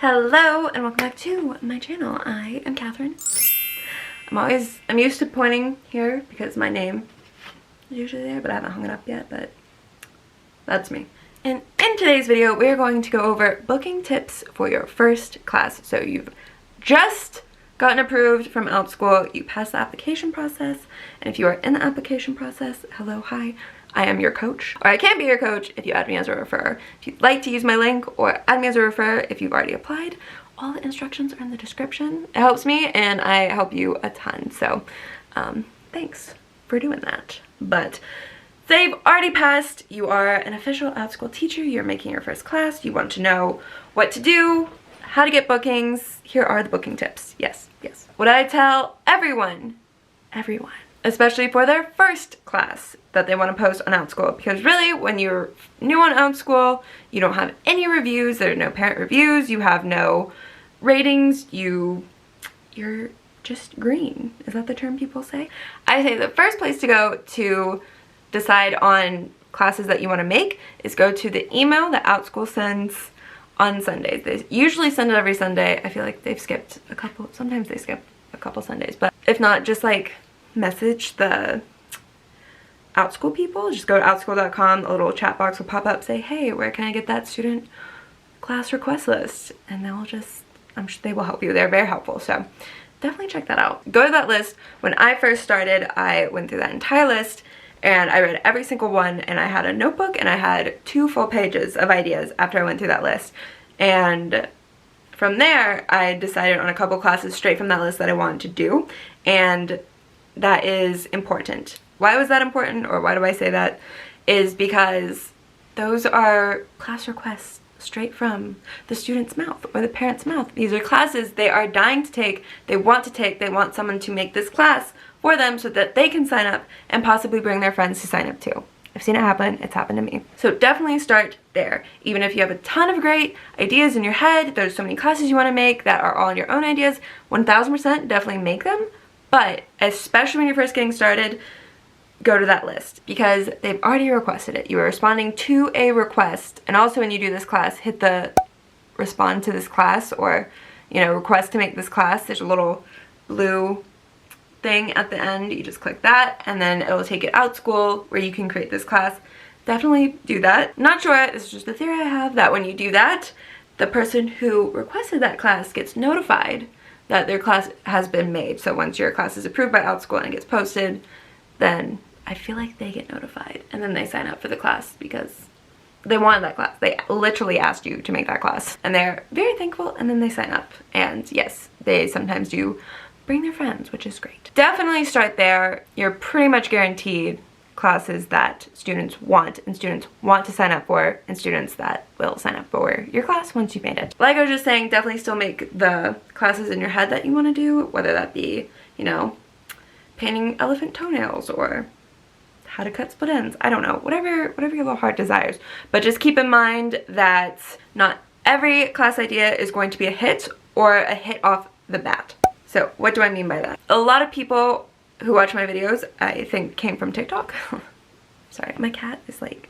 Hello and welcome back to my channel. I am Catherine. I'm used to pointing here because my name is usually there, but I haven't hung it up yet, but that's me. And in today's video, we are going to go over booking tips for your first class. So you've just gotten approved from Outschool, you passed the application process, and if you are in the application process, hello, hi, I am your coach, or I can be your coach if you add me as a referrer. If you'd like to use my link or add me as a referrer if you've already applied, all the instructions are in the description. It helps me and I help you a ton, so thanks for doing that. But say you've already passed, you are an official Outschool teacher, you're making your first class, you want to know what to do, how to get bookings. Here are the booking tips. Yes. What I tell everyone, especially for their first class that they want to post on Outschool, because really when you're new on Outschool, you don't have any reviews, there are no parent reviews, you have no ratings, you're just green. Is that the term people say? I say the first place to go to decide on classes that you want to make is go to the email that Outschool sends on Sundays. They usually send it every Sunday. I feel like they've skipped a couple, sometimes they skip a couple Sundays, but if not, just like message the Outschool people. Just go to outschool.com, a little chat box will pop up, say, hey, where can I get that student class request list? And they'll just, I'm sure they will help you. They're very helpful, so definitely check that out. Go to that list. When I first started, I went through that entire list and I read every single one, and I had a notebook and I had 2 full pages of ideas after I went through that list. And from there, I decided on a couple classes straight from that list that I wanted to do, and that is important. Why was that important, or why do I say that? Is because those are class requests straight from the student's mouth or the parent's mouth. These are classes they are dying to take, they want someone to make this class for them so that they can sign up and possibly bring their friends to sign up too. I've seen it happen, it's happened to me. So definitely start there. Even if you have a ton of great ideas in your head, there's so many classes you want to make that are all your own ideas, 1000% definitely make them. But especially when you're first getting started, go to that list because they've already requested it. You are responding to a request. And also when you do this class, hit the respond to this class, or, you know, request to make this class. There's a little blue thing at the end. You just click that and then it will take it Outschool where you can create this class. Definitely do that. Not sure, this is just a theory I have, that when you do that, the person who requested that class gets notified that their class has been made. So once your class is approved by Outschool and it gets posted, then I feel like they get notified and then they sign up for the class because they wanted that class. They literally asked you to make that class and they're very thankful, and then they sign up. And yes, they sometimes do bring their friends, which is great. Definitely start there. You're pretty much guaranteed classes that students want and students want to sign up for, and students that will sign up for your class once you've made it. Like I was just saying, definitely still make the classes in your head that you want to do, whether that be, you know, painting elephant toenails or how to cut split ends. I don't know, whatever your little heart desires. But just keep in mind that not every class idea is going to be a hit or a hit off the bat. So what do I mean by that? A lot of people who watch my videos, I think, came from TikTok. Sorry, my cat is like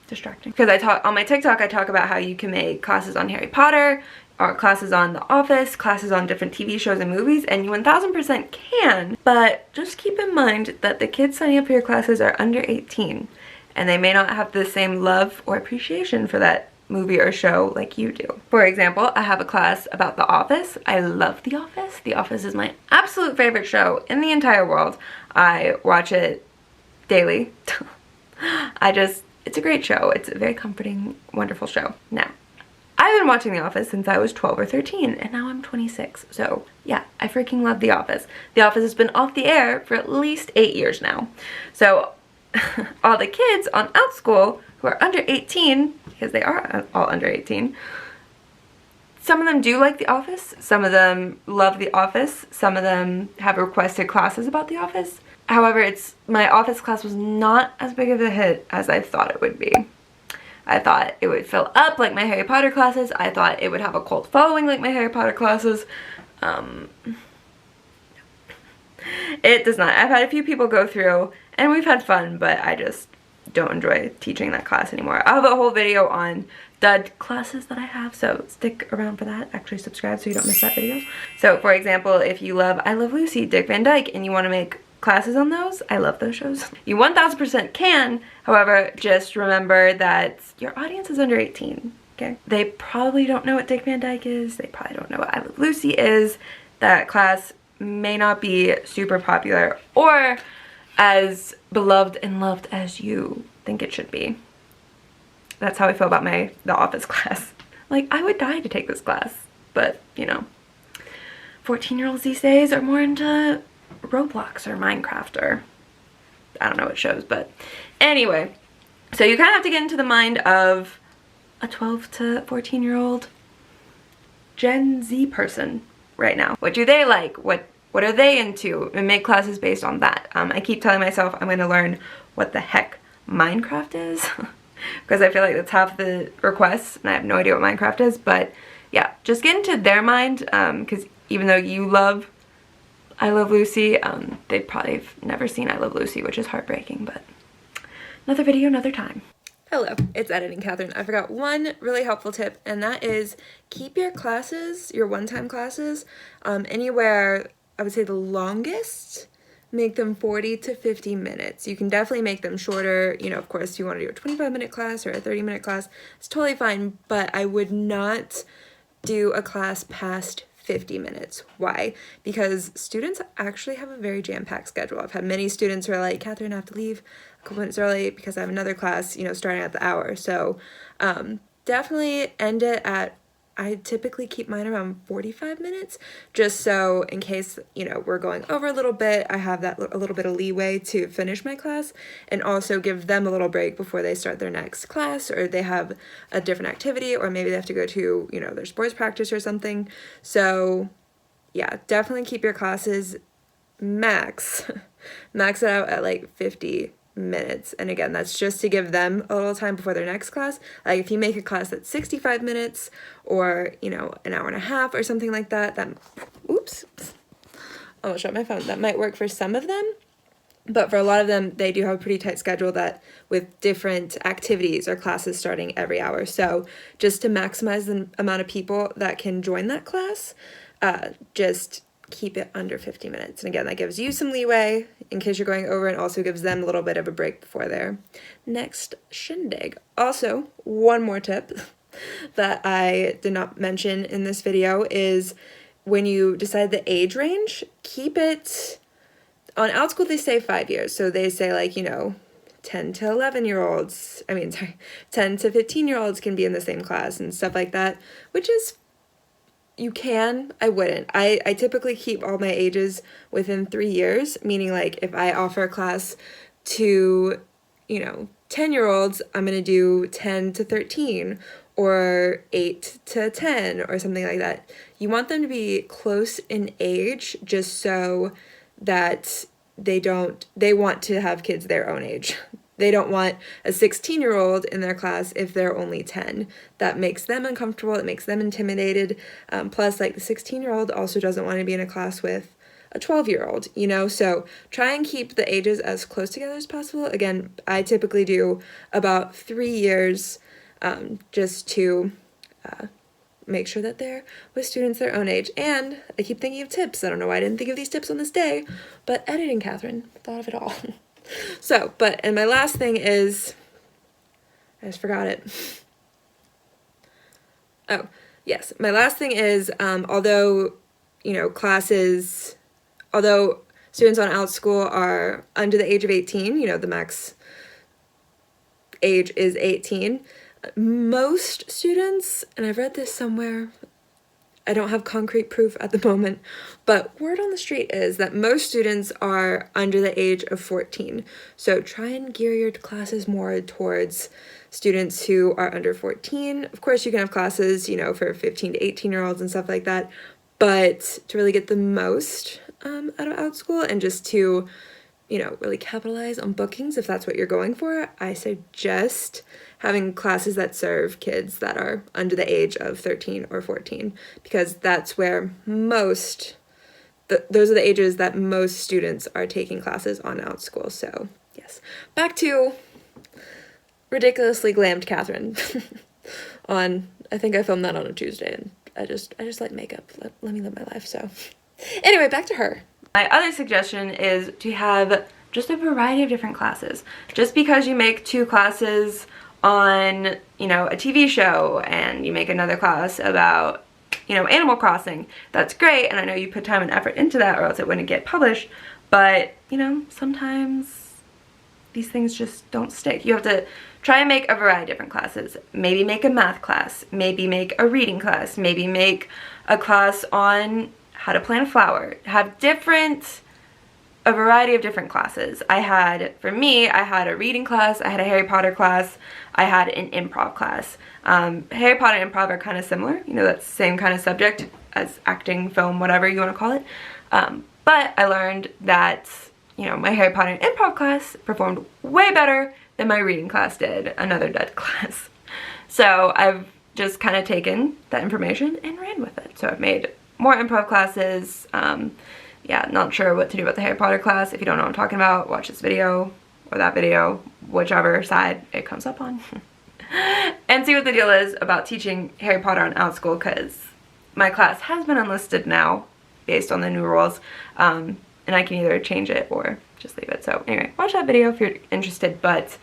distracting. Because on my TikTok, I talk about how you can make classes on Harry Potter, or classes on The Office, classes on different TV shows and movies, and you 1000% can. But just keep in mind that the kids signing up for your classes are under 18, and they may not have the same love or appreciation for that movie or show like you do. For example, I have a class about The Office. I love The Office. The Office is my absolute favorite show in the entire world. I watch it daily. It's a great show. It's a very comforting, wonderful show. Now, I've been watching The Office since I was 12 or 13, and now I'm 26. So yeah, I freaking love The Office. The Office has been off the air for at least 8 years now. So all the kids on Outschool who are under 18, because they are all under 18, some of them do like The Office, some of them love The Office, some of them have requested classes about The Office. However, my Office class was not as big of a hit as I thought it would be. I thought it would fill up like my Harry Potter classes. I thought it would have a cult following like my Harry Potter classes. It does not. I've had a few people go through and we've had fun, but I just don't enjoy teaching that class anymore. I have a whole video on stud classes that I have, so stick around for that. Actually subscribe so you don't miss that video. So for example, if you love I Love Lucy, Dick Van Dyke, and you want to make classes on those, I love those shows, you 1000% can. However, just remember that your audience is under 18, okay? They probably don't know what Dick Van Dyke is, they probably don't know what I Love Lucy is. That class may not be super popular or as beloved and loved as you think it should be. That's how I feel about The Office class. Like, I would die to take this class, but you know, 14-year-olds these days are more into Roblox or Minecraft or I don't know what shows, but anyway. So you kind of have to get into the mind of a 12 to 14-year-old Gen Z person right now. What do they like? What are they into? And make classes based on that. I keep telling myself I'm going to learn what the heck Minecraft is because I feel like that's half the requests and I have no idea what Minecraft is. But yeah, just get into their mind because even though you love I Love Lucy, they probably have never seen I Love Lucy, which is heartbreaking, but another video, another time. Hello, it's Editing Catherine. I forgot one really helpful tip, and that is keep your classes, your one-time classes, anywhere, I would say the longest, make them 40 to 50 minutes. You can definitely make them shorter. You know, of course, if you want to do a 25-minute class or a 30-minute class, it's totally fine, but I would not do a class past 50 minutes. Why? Because students actually have a very jam-packed schedule. I've had many students who are like, Catherine, I have to leave a couple minutes early because I have another class, you know, starting at the hour. So definitely end it at, I typically keep mine around 45 minutes, just so in case, you know, we're going over a little bit, I have that a little bit of leeway to finish my class and also give them a little break before they start their next class or they have a different activity or maybe they have to go to, you know, their sports practice or something. So yeah, definitely keep your classes max it out at like 50 minutes. And again, that's just to give them a little time before their next class. Like if you make a class that's 65 minutes or, you know, an hour and a half or something like that, oops, almost shut my phone. That might work for some of them, but for a lot of them, they do have a pretty tight schedule that with different activities or classes starting every hour. So just to maximize the amount of people that can join that class, just keep it under 50 minutes. And again, that gives you some leeway in case you're going over and also gives them a little bit of a break before their next shindig. Also, one more tip that I did not mention in this video is when you decide the age range, keep it, on Outschool they say 5 years. So they say like, you know, 10 to 11-year-olds, 10 to 15-year-olds can be in the same class and stuff like that, which is you can, I wouldn't. I typically keep all my ages within 3 years, meaning like if I offer a class to, you know, 10-year-olds, I'm going to do 10 to 13 or 8 to 10 or something like that. You want them to be close in age just so that they want to have kids their own age. They don't want a 16-year-old in their class if they're only 10. That makes them uncomfortable. It makes them intimidated. Plus, like, the 16-year-old also doesn't want to be in a class with a 12-year-old, you know? So try and keep the ages as close together as possible. Again, I typically do about 3 years just to make sure that they're with students their own age. And I keep thinking of tips. I don't know why I didn't think of these tips on this day, but Editing Catherine thought of it all. So, and my last thing is, I just forgot it. Oh, yes. My last thing is, although, you know, although students on Outschool are under the age of 18, you know, the max age is 18, most students, and I've read this somewhere, I don't have concrete proof at the moment, but word on the street is that most students are under the age of 14. So try and gear your classes more towards students who are under 14. Of course, you can have classes, you know, for 15 to 18-year-olds and stuff like that, but to really get the most out of Outschool and just to, you know, really capitalize on bookings if that's what you're going for, I suggest having classes that serve kids that are under the age of 13 or 14, because that's where those are the ages that most students are taking classes on Outschool. So yes, back to ridiculously glammed Catherine. on, I think I filmed that on a Tuesday, and I just like makeup. Let me live my life. So anyway, back to her. My other suggestion is to have just a variety of different classes. Just because you make 2 classes on, you know, a TV show and you make another class about, you know, Animal Crossing, that's great, and I know you put time and effort into that or else it wouldn't get published, but, you know, sometimes these things just don't stick. You have to try and make a variety of different classes. Maybe make a math class, maybe make a reading class, maybe make a class on how to plant a flower. Have a variety of different classes. For me, I had a reading class, I had a Harry Potter class, I had an improv class. Harry Potter and improv are kind of similar, you know, that's the same kind of subject as acting, film, whatever you want to call it. But I learned that, you know, my Harry Potter and improv class performed way better than my reading class did, another dead class. So I've just kind of taken that information and ran with it. So I've made more improv classes. Yeah, not sure what to do about the Harry Potter class. If you don't know what I'm talking about, watch this video or that video, whichever side it comes up on. And see what the deal is about teaching Harry Potter on Outschool, because my class has been unlisted now based on the new rules, and I can either change it or just leave it. So anyway, watch that video if you're interested, but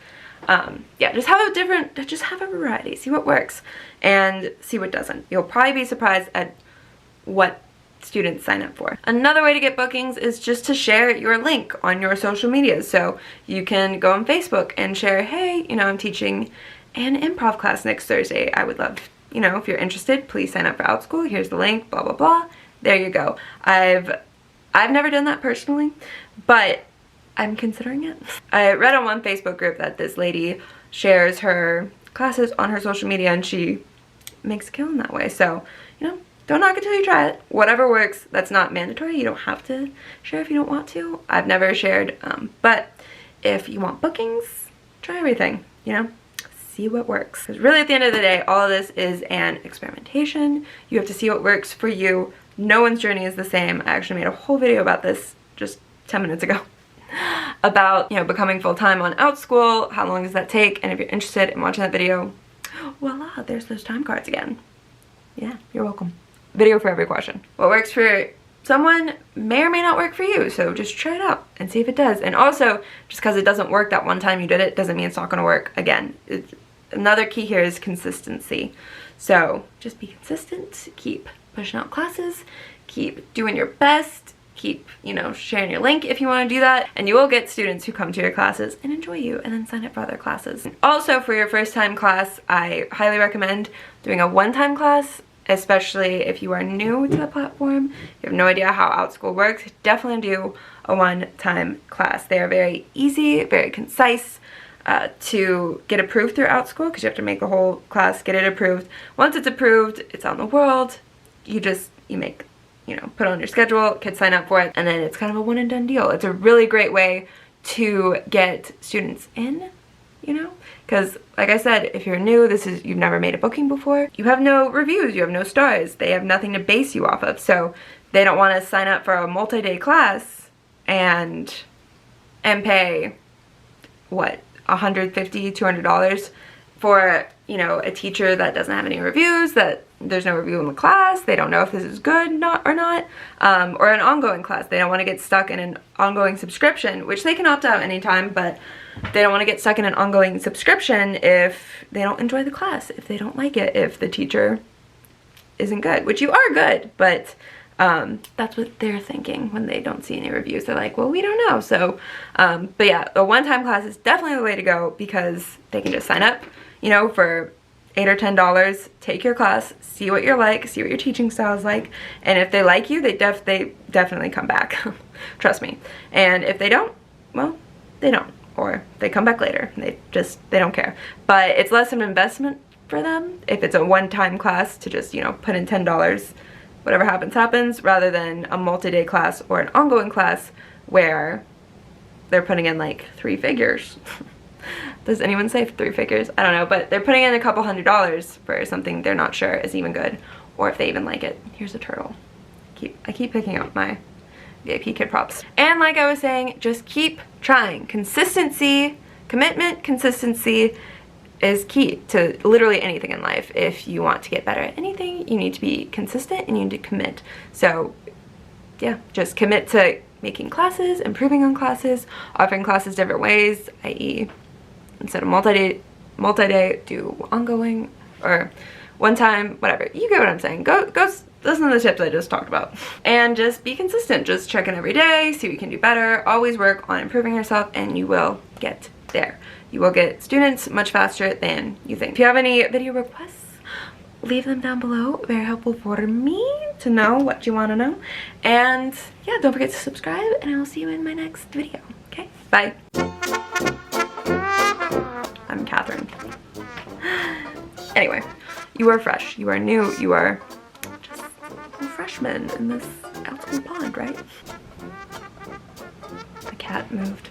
yeah, just have a variety, see what works and see what doesn't. You'll probably be surprised at what students sign up for. Another way to get bookings is just to share your link on your social media. So you can go on Facebook and share, hey, you know, I'm teaching an improv class next Thursday. I would love, you know, if you're interested, please sign up for Outschool. Here's the link, blah, blah, blah. There you go. I've never done that personally, but I'm considering it. I read on one Facebook group that this lady shares her classes on her social media and she makes a killing that way. So, you know, don't knock it till you try it. Whatever works. That's not mandatory. You don't have to share if you don't want to. I've never shared, but if you want bookings, try everything, you know, see what works. Because really at the end of the day, all of this is an experimentation. You have to see what works for you. No one's journey is the same. I actually made a whole video about this just 10 minutes ago about, you know, becoming full-time on Outschool. How long does that take? And if you're interested in watching that video, voila, there's those time cards again. Yeah, you're welcome. Video for every question. What works for someone may or may not work for you, so just try it out and see if it does. And also, just because it doesn't work that one time you did it doesn't mean it's not going to work again. Another key here is consistency. So just be consistent, keep pushing out classes, keep doing your best, keep, you know, sharing your link if you want to do that, and you will get students who come to your classes and enjoy you and then sign up for other classes. Also, for your first time class, I highly recommend doing a one-time class, especially if you are new to the platform, you have no idea how Outschool works. Definitely do a one-time class. They are very easy, very concise to get approved through Outschool, because you have to make a whole class, get it approved. Once it's approved, it's on the world. You make, you know, put it on your schedule, kids sign up for it, and then it's kind of a one and done deal. It's a really great way to get students in, you know, because like I said, if you're new, you've never made a booking before, you have no reviews, you have no stars, they have nothing to base you off of, so they don't want to sign up for a multi-day class and pay, what, $150, $200 for, you know, a teacher that doesn't have any reviews, that there's no review in the class, they don't know if this is good or not, or an ongoing class. They don't want to get stuck in an ongoing subscription, which they can opt out anytime, but they don't want to get stuck in an ongoing subscription if they don't enjoy the class, if they don't like it, if the teacher isn't good, which you are good, but that's what they're thinking when they don't see any reviews. They're like, well, we don't know. So, but yeah, a one-time class is definitely the way to go, because they can just sign up, you know, for $8 or $10, take your class, see what you're like, see what your teaching style is like, and if they like you, they definitely come back. Trust me. And if they don't, well, they don't, or they come back later. They don't care. But it's less of an investment for them if it's a one-time class to just, you know, put in $10, whatever happens happens, rather than a multi-day class or an ongoing class where they're putting in like 3 figures. Does anyone say 3 figures? I don't know, but they're putting in a couple $100s for something they're not sure is even good, or if they even like it. Here's a turtle. I keep picking up my VIP kid props. And like I was saying, just keep trying. Consistency, commitment, consistency, is key to literally anything in life. If you want to get better at anything, you need to be consistent and you need to commit. So yeah, just commit to making classes, improving on classes, offering classes different ways, i.e. instead of multi-day, do ongoing, or one time, whatever. You get what I'm saying. Go listen to the tips I just talked about. And just be consistent. Just check in every day, see what you can do better. Always work on improving yourself and you will get there. You will get students much faster than you think. If you have any video requests, leave them down below. Very helpful for me to know what you want to know. And yeah, don't forget to subscribe and I will see you in my next video. Okay, bye. I'm Catherine. Anyway, you are fresh, you are new, you are just a freshman in this Outschool pond, right? The cat moved.